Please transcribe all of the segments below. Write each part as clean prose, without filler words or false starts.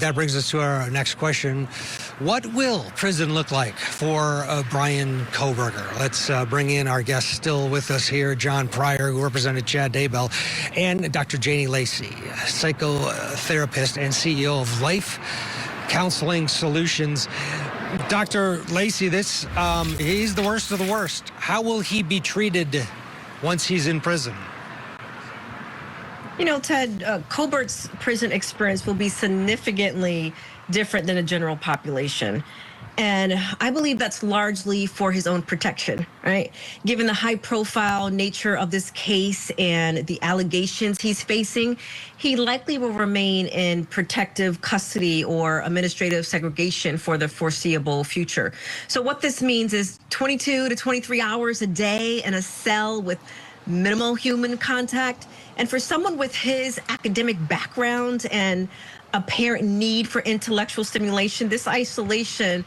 That brings us to our next question. What will prison look like for Bryan Kohberger? Let's bring in our guest still with us here, John Pryor, who represented Chad Daybell, and Dr. Janie Lacy, psychotherapist and CEO of Life Counseling Solutions. Dr. Lacy, he's the worst of the worst. How will he be treated once he's in prison? You know, Ted, Kohberger's prison experience will be significantly different than the general population. And I believe that's largely for his own protection, right? Given the high-profile nature of this case and the allegations he's facing, he likely will remain in protective custody or administrative segregation for the foreseeable future. So what this means is 22 to 23 hours a day in a cell with minimal human contact. And for someone with his academic background and apparent need for intellectual stimulation, this isolation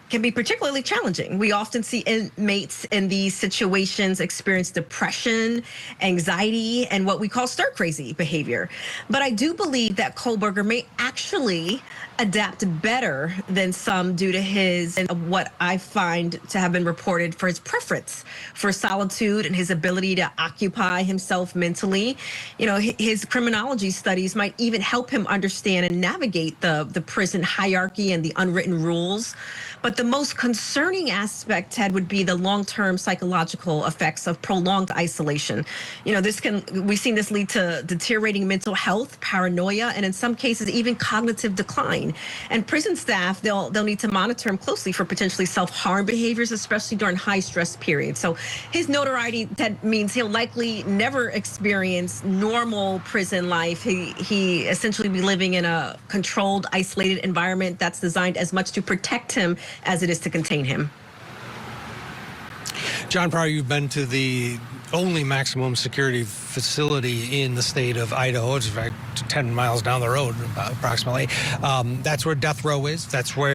can be particularly challenging. We often see inmates in these situations experience depression, anxiety, and what we call stir-crazy behavior. But I do believe that Kohberger may actually adapt better than some due to his, and what I find to have been reported, for his preference for solitude and his ability to occupy himself mentally. You know, his criminology studies might even help him understand and navigate the prison hierarchy and the unwritten rules. But the most concerning aspect, Ted, would be the long-term psychological effects of prolonged isolation. You know, we've seen this lead to deteriorating mental health, paranoia, and in some cases even cognitive decline. And prison staff, they'll need to monitor him closely for potentially self-harm behaviors, especially during high-stress periods. So his notoriety, Ted, means he'll likely never experience normal prison life. He essentially be living in a controlled, isolated environment that's designed as much to protect him as it is to contain him. John Pryor, you've been to the only maximum security facility in the state of Idaho. It's in fact 10 miles down the road, approximately. That's where death row is. That's where